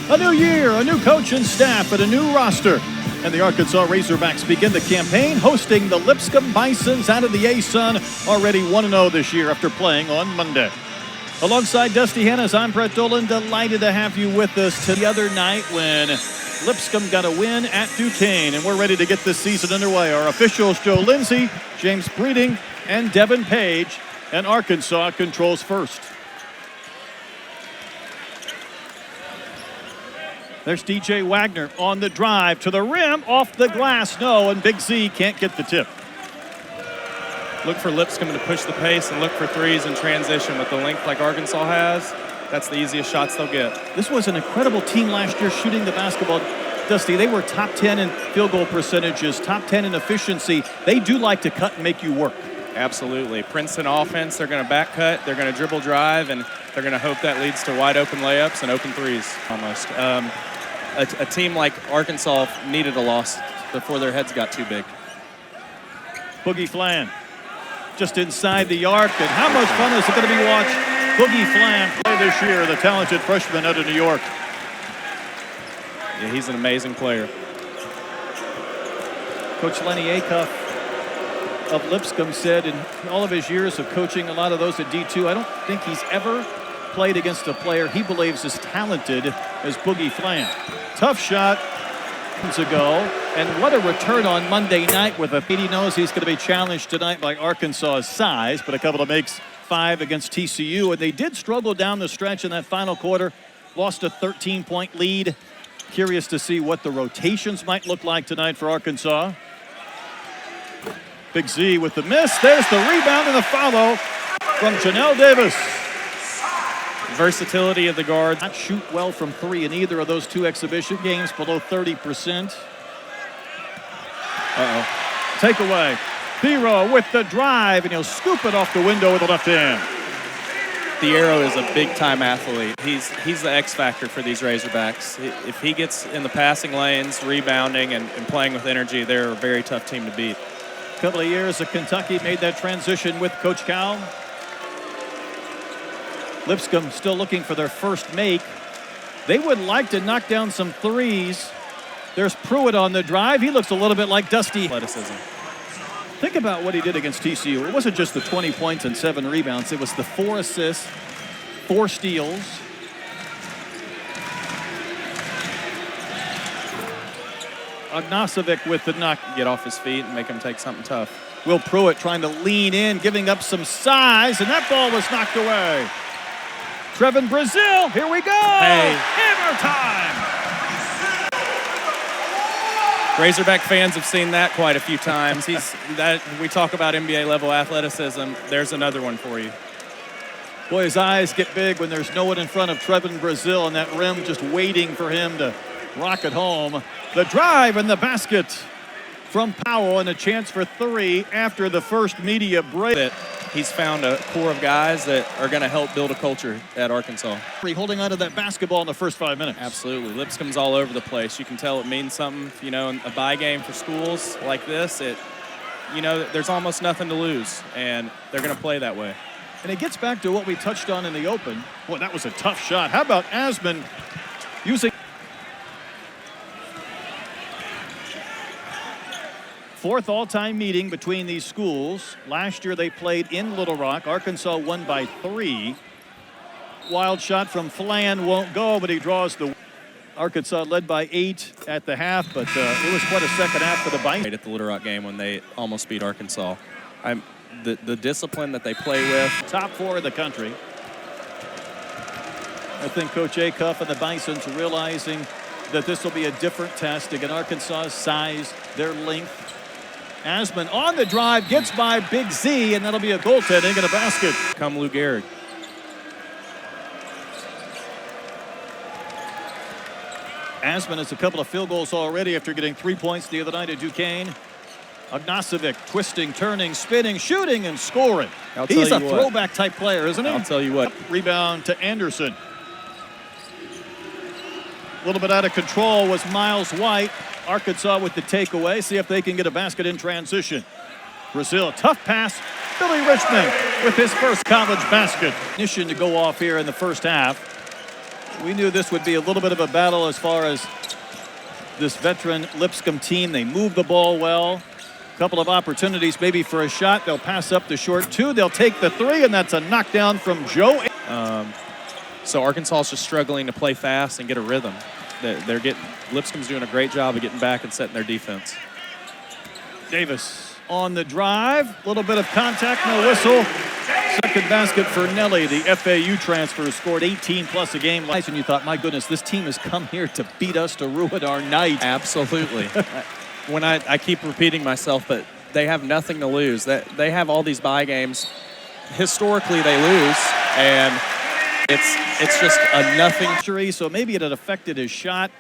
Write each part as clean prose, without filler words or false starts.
A new year, a new coach and staff, and a new roster. And the Arkansas Razorbacks begin the campaign hosting the Lipscomb Bisons out of the A-Sun, already 1-0 this year after playing on Monday. Alongside Dusty Hennes, I'm Brett Dolan. Delighted to have you with us the other night when Lipscomb got a win at Duquesne, and we're ready to get this season underway. Our officials, Joe Lindsay, James Breeding, and Devin Page, and Arkansas controls first. There's DJ Wagner on the drive to the rim, off the glass, no, and Big Z can't get the tip. Look for Lipscomb to push the pace and look for threes in transition. With the length like Arkansas has, that's the easiest shots they'll get. This was an incredible team last year shooting the basketball. Dusty, they were top 10 in field goal percentages, top 10 in efficiency. They do like to cut and make you work. Absolutely. Princeton offense, they're going to back cut, they're going to dribble drive, and they're going to hope that leads to wide open layups and open threes almost. A team like Arkansas needed a loss before their heads got too big. Boogie Flan just inside the arc, and how much fun is it going to be watch Boogie Flan play this year, the talented freshman out of New York. Yeah, he's an amazing player. Coach Lenny Acuff of Lipscomb said in all of his years of coaching a lot of those at D2, I don't think he's ever played against a player he believes as talented as Boogie Flan. Tough shot ago, and what a return on Monday night with he knows he's going to be challenged tonight by Arkansas's size, but a couple of makes 5 against TCU, and they did struggle down the stretch in that final quarter, lost a 13-point lead. Curious to see what the rotations might look like tonight for Arkansas. Big Z with the miss. There's the rebound and the follow from Janelle Davis. Versatility of the guards. Not shoot well from 3 in either of those 2 exhibition games, below 30%. Takeaway. Biro with the drive, and he'll scoop it off the window with the left hand. The Arrow is a big-time athlete. He's the X factor for these Razorbacks. If he gets in the passing lanes, rebounding, and playing with energy, they're a very tough team to beat. A couple of years of Kentucky made that transition with Coach Cal. Lipscomb still looking for their first make. They would like to knock down some threes. There's Pruitt on the drive. He looks a little bit like Dusty. Athleticism. Think about what he did against TCU. It wasn't just the 20 points and 7 rebounds. It was the 4 assists, 4 steals. Ognasovic with the knock. Get off his feet and make him take something tough. Will Pruitt trying to lean in, giving up some size, and that ball was knocked away. Trevin Brazil, here we go. Hey. Hammer time. Razorback fans have seen that quite a few times. We talk about NBA level athleticism. There's another one for you. Boy, his eyes get big when there's no one in front of Trevin Brazil and that rim just waiting for him to rock it home. The drive and the basket from Powell, and a chance for 3 after the first media break. He's found a core of guys that are going to help build a culture at Arkansas. Holding onto that basketball in the first 5 minutes. Absolutely. Lipscomb's all over the place. You can tell it means something. You know, in a bye game for schools like this, there's almost nothing to lose, and they're going to play that way. And it gets back to what we touched on in the open. Boy, that was a tough shot. How about Asman using... Fourth all-time meeting between these schools. Last year they played in Little Rock. Arkansas won by 3. Wild shot from Flan won't go, but he draws the... Arkansas led by 8 at the half, but it was quite a second half for the Bisons. At the Little Rock game when they almost beat Arkansas. The discipline that they play with. Top 4 in the country. I think Coach Acuff and the Bisons realizing that this will be a different test against Arkansas's size, their length. Asman on the drive, gets by Big Z, and that'll be a goaltending and a basket. Come Lou Gehrig. Asman has a couple of field goals already after getting 3 points the other night at Duquesne. Ognasovic twisting, turning, spinning, shooting, and scoring. He's a throwback type player, isn't he? I'll tell you what. Rebound to Anderson. A little bit out of control was Miles White. Arkansas with the takeaway. See if they can get a basket in transition. Brazil, tough pass. Billy Richmond with his first college basket. Mission to go off here in the first half. We knew this would be a little bit of a battle as far as this veteran Lipscomb team. They move the ball well. A couple of opportunities maybe for a shot. They'll pass up the short two. They'll take the three, and that's a knockdown from Joe. So Arkansas is just struggling to play fast and get a rhythm. Lipscomb's doing a great job of getting back and setting their defense. Davis on the drive. A little bit of contact, no whistle. Second basket for Nelly, the FAU transfer, scored 18+ a game. And you thought, my goodness, this team has come here to beat us, to ruin our night. Absolutely. When I keep repeating myself, but they have nothing to lose. They have all these bye games. Historically, they lose, and it's just a nothing. So maybe it had affected his shot.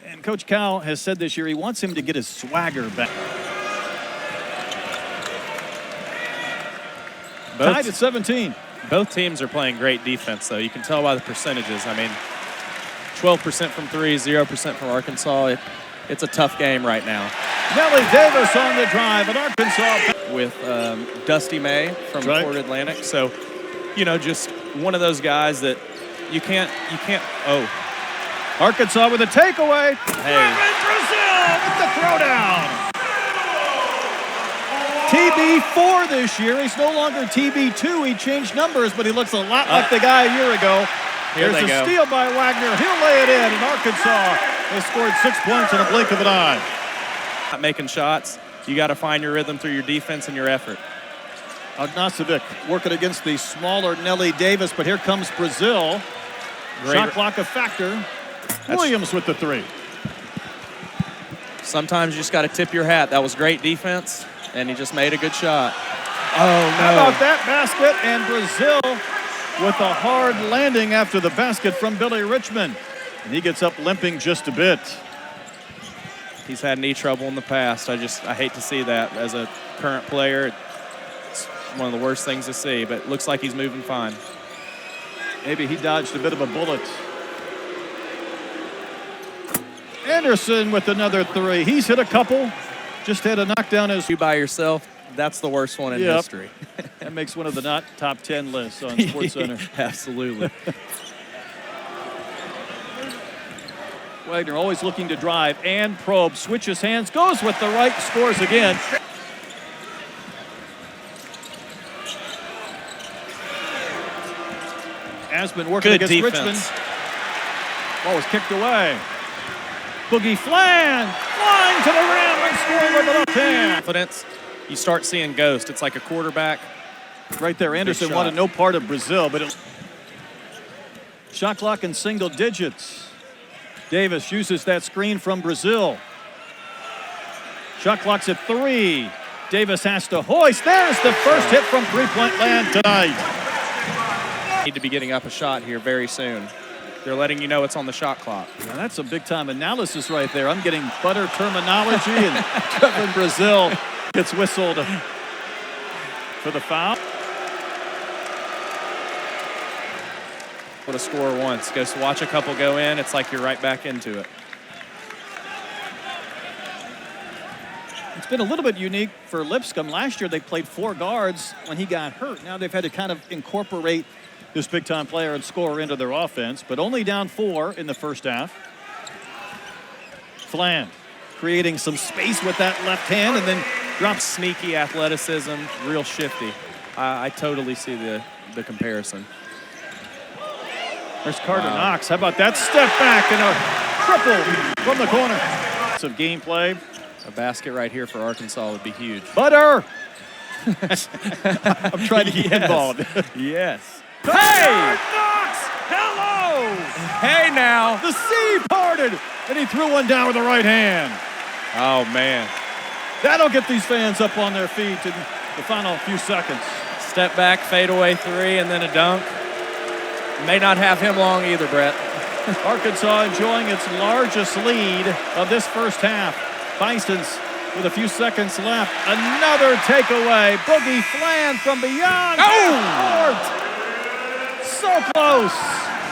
And Coach Cal has said this year he wants him to get his swagger back. Tied at 17. Both teams are playing great defense, though. You can tell by the percentages. I mean, 12% from three, 0% from Arkansas. It's a tough game right now. Nelly Davis on the drive at Arkansas. With Dusty May from Fort Atlantic. So, you know, just one of those guys that you can't, oh. Arkansas with a takeaway. Hey. Brazil with the throwdown. TB4 this year. He's no longer TB2. He changed numbers, but he looks a lot like the guy a year ago. Here's a steal by Wagner. He'll lay it in, and Arkansas has scored 6 points in a blink of an eye. Not making shots. You got to find your rhythm through your defense and your effort. Ognacevic working against the smaller Nelly Davis, but here comes Brazil. Shot clock a factor. Williams with the three. Sometimes you just got to tip your hat. That was great defense, and he just made a good shot. Oh, no. How about that basket? And Brazil with a hard landing after the basket from Billy Richmond. And he gets up limping just a bit. He's had knee trouble in the past. I hate to see that as a current player. It's one of the worst things to see, but it looks like he's moving fine. Maybe he dodged a bit of a bullet. Anderson with another three. He's hit a couple. Just had a knockdown as you by yourself. That's the worst one in history. That makes one of the not top 10 lists on SportsCenter. Absolutely. Wagner always looking to drive and probe. Switches hands, goes with the right, scores again. Asman working against Richmond. Ball was kicked away. Boogie Flan flying to the rim and scoring with the left hand. Confidence. You start seeing ghost. It's like a quarterback. Right there, Anderson wanted no part of Brazil, but shot clock in single digits. Davis uses that screen from Brazil. Shot clock's at 3. Davis has to hoist. There's the first hit from three-point land tonight. Need to be getting up a shot here very soon. They're letting you know it's on the shot clock. Now that's a big-time analysis right there. I'm getting butter terminology, and Kevin Brazil gets whistled for the foul. To score once, goes to watch a couple go in, it's like you're right back into it. It's been a little bit unique for Lipscomb. Last year they played 4 guards when he got hurt. Now they've had to kind of incorporate this big-time player and scorer into their offense, but only down 4 in the first half. Flan creating some space with that left hand and then drops. Sneaky athleticism, real shifty. I totally see the comparison. There's Carter Knox. How about that step back and a triple from the corner? Some gameplay. A basket right here for Arkansas would be huge. Butter! I'm trying to get involved. Yes. Hey! Knox! Hello! Hey now! The sea parted, and he threw one down with the right hand. Oh, man. That'll get these fans up on their feet in the final few seconds. Step back, fadeaway 3, and then a dunk. May not have him long either, Brett. Arkansas enjoying its largest lead of this first half. Bisons with a few seconds left. Another takeaway. Boogie Flan from beyond. Oh! So close.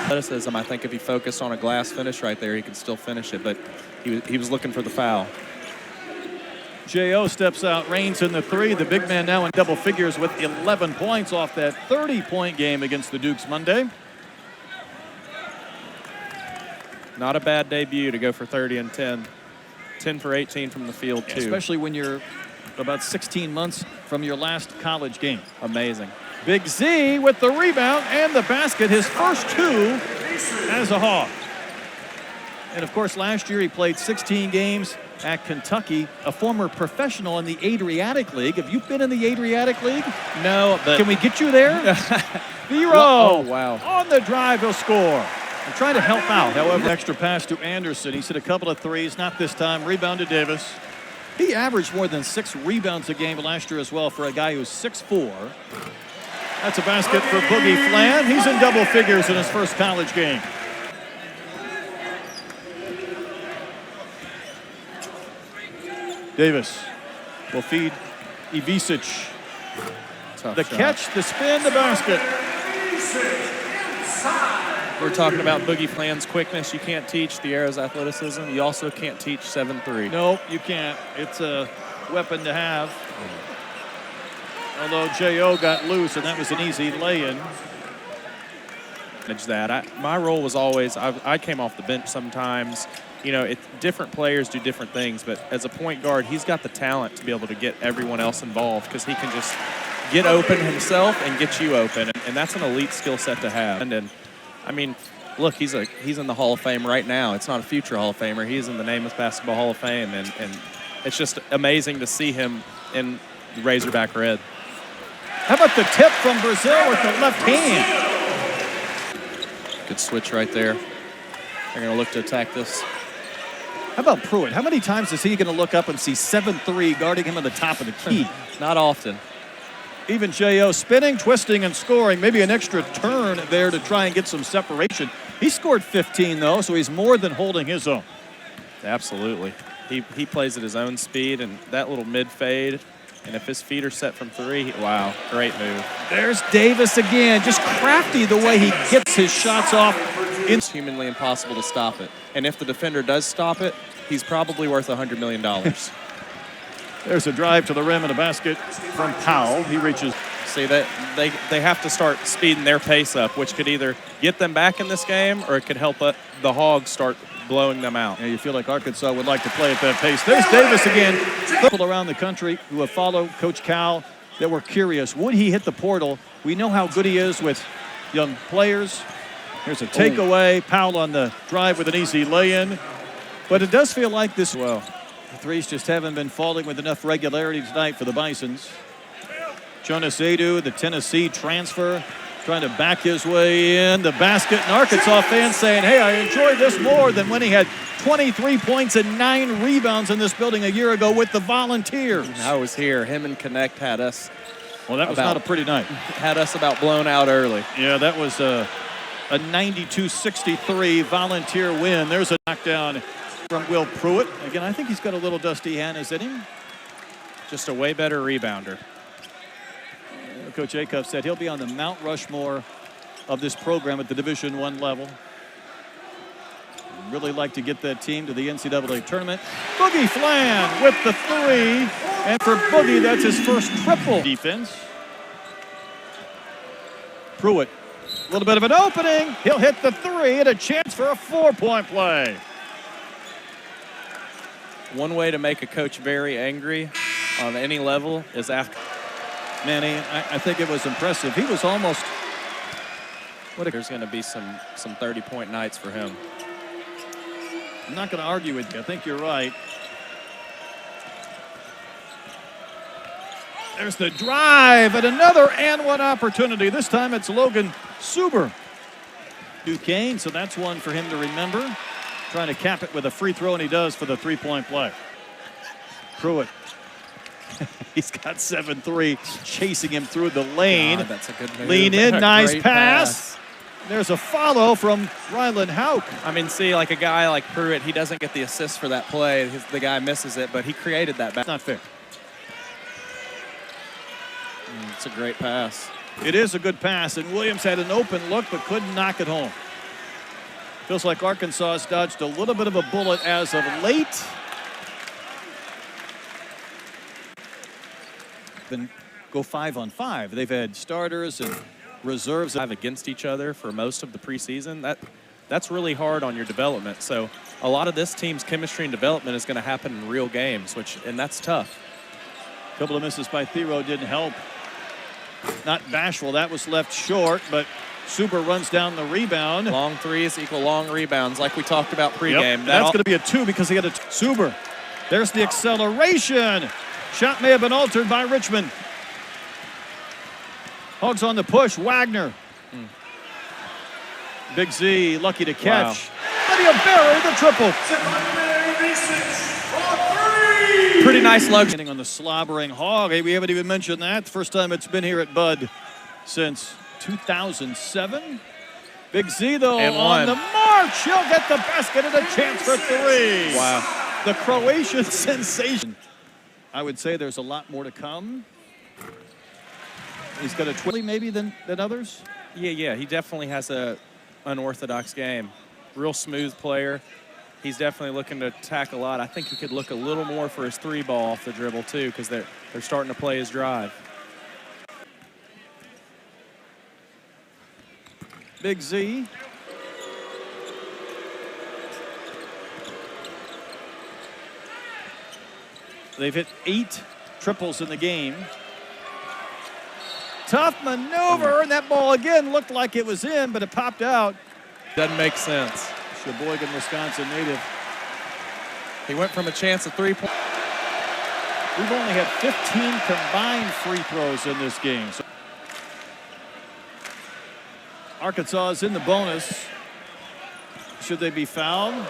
Athleticism, I think if he focused on a glass finish right there, he could still finish it, but he was looking for the foul. J.O. steps out, reigns in the 3. The big man now in double figures with 11 points off that 30-point game against the Dukes Monday. Not a bad debut to go for 30 and 10. 10 for 18 from the field, too. Especially when you're about 16 months from your last college game. Amazing. Big Z with the rebound and the basket, his first 2 as a Hawk. And, of course, last year he played 16 games at Kentucky, a former professional in the Adriatic League. Have you been in the Adriatic League? No, but... Can we get you there? Vero. Oh, wow. On the drive, he'll score. I'm trying to help out. However, extra pass to Anderson. He's hit a couple of threes, not this time. Rebound to Davis. He averaged more than 6 rebounds a game last year as well for a guy who's 6'4". That's a basket for Boogie Flan. He's in double figures in his first college game. Davis will feed Ivisic. The catch, the spin, the basket. We're talking about Boogie Flan's quickness. You can't teach the arrow's athleticism. You also can't teach 7-3. Nope, you can't. It's a weapon to have. Although J.O. got loose, and that was an easy lay-in. My role was always, I came off the bench sometimes. You know, different players do different things, but as a point guard, he's got the talent to be able to get everyone else involved because he can just get open himself and get you open, and that's an elite skill set to have. And I mean, look, he's in the Hall of Fame right now. It's not a future Hall of Famer. He's in the Namath Basketball Hall of Fame, and it's just amazing to see him in Razorback red. How about the tip from Brazil with the left hand? Good switch right there. They're going to look to attack this. How about Pruitt? How many times is he going to look up and see 7-3 guarding him at the top of the key? Not often. Even J.O. spinning, twisting, and scoring. Maybe an extra turn there to try and get some separation. He scored 15, though, so he's more than holding his own. Absolutely. He plays at his own speed, and that little mid-fade, and if his feet are set from 3, wow, great move. There's Davis again, just crafty the way he gets his shots off. It's humanly impossible to stop it. And if the defender does stop it, he's probably worth $100 million. There's a drive to the rim and a basket from Powell. He reaches. See, that they have to start speeding their pace up, which could either get them back in this game or it could help the Hogs start blowing them out. Yeah, you feel like Arkansas would like to play at that pace. There's Davis again. People around the country who have followed Coach Cal that were curious. Would he hit the portal? We know how good he is with young players. Here's a takeaway. Powell on the drive with an easy lay-in. But it does feel like this. Well, the threes just haven't been falling with enough regularity tonight for the Bisons. Jonas Adu, the Tennessee transfer, trying to back his way in. The basket, and Arkansas fans saying, hey, I enjoyed this more than when he had 23 points and 9 rebounds in this building a year ago with the Volunteers. I was here. Him and Connect had us. Well, that was not a pretty night. Had us about blown out early. Yeah, that was a 92-63 Volunteer win. There's a knockdown from Will Pruitt. Again, I think he's got a little dusty Hannes in him. Just a way better rebounder. Coach Acuff said he'll be on the Mount Rushmore of this program at the Division I level. Really like to get that team to the NCAA tournament. Boogie Flan with the 3. And for Boogie, that's his first triple. Defense. Pruitt, a little bit of an opening. He'll hit the 3 and a chance for a 4-point play. One way to make a coach very angry on any level is after. Manny, I think it was impressive. He was almost. There's going to be some 30-point nights for him. I'm not going to argue with you. I think you're right. There's the drive and another and one opportunity. This time it's Logan Suber. Duquesne, so that's one for him to remember. Trying to cap it with a free throw, and he does for the 3-point play. Pruitt. He's got 7-3, chasing him through the lane. God, that's a good move. Lean in, nice pass. There's a follow from Rylan Hauk. I mean, see, like a guy like Pruitt, he doesn't get the assist for that play. The guy misses it, but he created that. Not fair. It's a great pass. It is a good pass, and Williams had an open look but couldn't knock it home. Feels like Arkansas has dodged a little bit of a bullet as of late. Then go 5-on-5. They've had starters and reserves Against each other for most of the preseason. that's really hard on your development. So a lot of this team's chemistry and development is going to happen in real games, and that's tough. A couple of misses by Thero didn't help. Not Bashful, that was left short, but Suber runs down the rebound. Long threes equal long rebounds, like we talked about pregame. Yep. That's going to be a 2 because he had a Suber. There's the acceleration. Shot may have been altered by Richmond. Hogs on the push, Wagner. Big Z lucky to catch. But he'll bury the triple. Pretty nice luxury. On the slobbering Hog. Hey, we haven't even mentioned that. The first time it's been here at Bud since 2007. Big Z, though, on the march. He'll get the basket and a chance for 3. Wow. The Croatian sensation. I would say there's a lot more to come. He's got a 20 maybe than others. Yeah, he definitely has a unorthodox game. Real smooth player. He's definitely looking to attack a lot. I think he could look a little more for his 3-ball off the dribble too, because they're starting to play his drive. Big Z. They've hit 8 triples in the game. Tough maneuver, and that ball again looked like it was in, but it popped out. Doesn't make sense. Sheboygan, Wisconsin native. He went from a chance of 3-point. We've only had 15 combined free throws in this game. So Arkansas is in the bonus. Should they be fouled?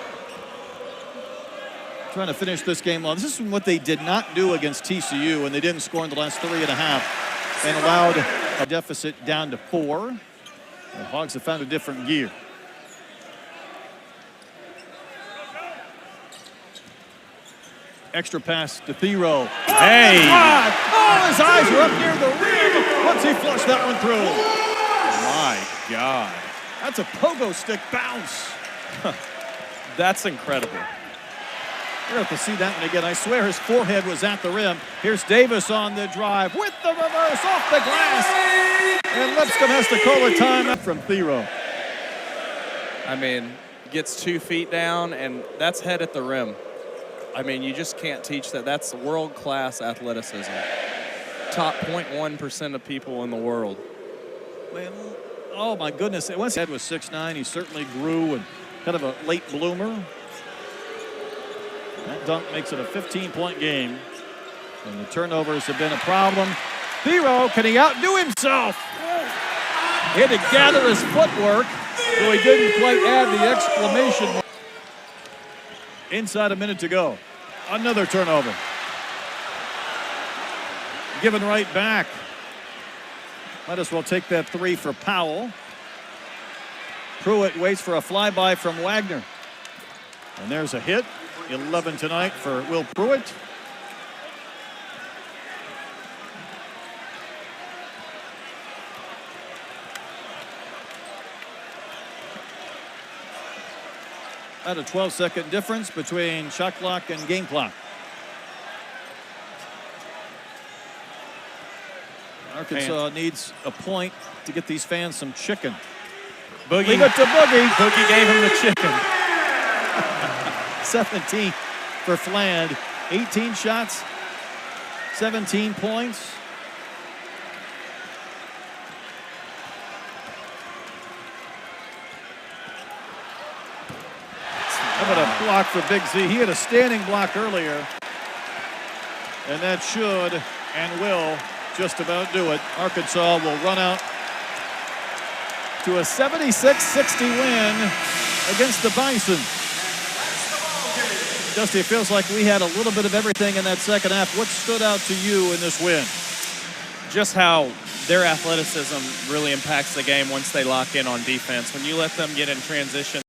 Trying to finish this game well. This is what they did not do against TCU when they didn't score in the last 3.5 and allowed a deficit down to 4. The Hogs have found a different gear. Extra pass to Thero. Hey! Oh, his eyes were up near the rim once he flushed that one through. My God. That's a pogo stick bounce. That's incredible. We're going to see that one again. I swear his forehead was at the rim. Here's Davis on the drive with the reverse off the glass. And Lipscomb has to call a timeout from Thero. I mean, gets 2 feet down, and that's head at the rim. I mean, you just can't teach that. That's world-class athleticism. Top 0.1% of people in the world. Man, oh, my goodness. Once his head was 6'9", he certainly grew and kind of a late bloomer. That dunk makes it a 15-point game. And the turnovers have been a problem. Thero, can he outdo himself? He had to gather his footwork, so he didn't quite add the exclamation mark. Inside a minute to go. Another turnover. Given right back. Might as well take that 3 for Powell. Pruitt waits for a flyby from Wagner. And there's a hit. 11 tonight for Will Pruitt. About a 12-second difference between shot clock and game clock. Arkansas needs a point to get these fans some chicken. Boogie. Leave it to Boogie. Boogie gave him the chicken. 17 for Fland. 18 shots, 17 points. How about a block for Big Z? He had a standing block earlier. And that should and will just about do it. Arkansas will run out to a 76-60 win against the Bison. Dusty, it feels like we had a little bit of everything in that second half. What stood out to you in this win? Just how their athleticism really impacts the game once they lock in on defense. When you let them get in transition,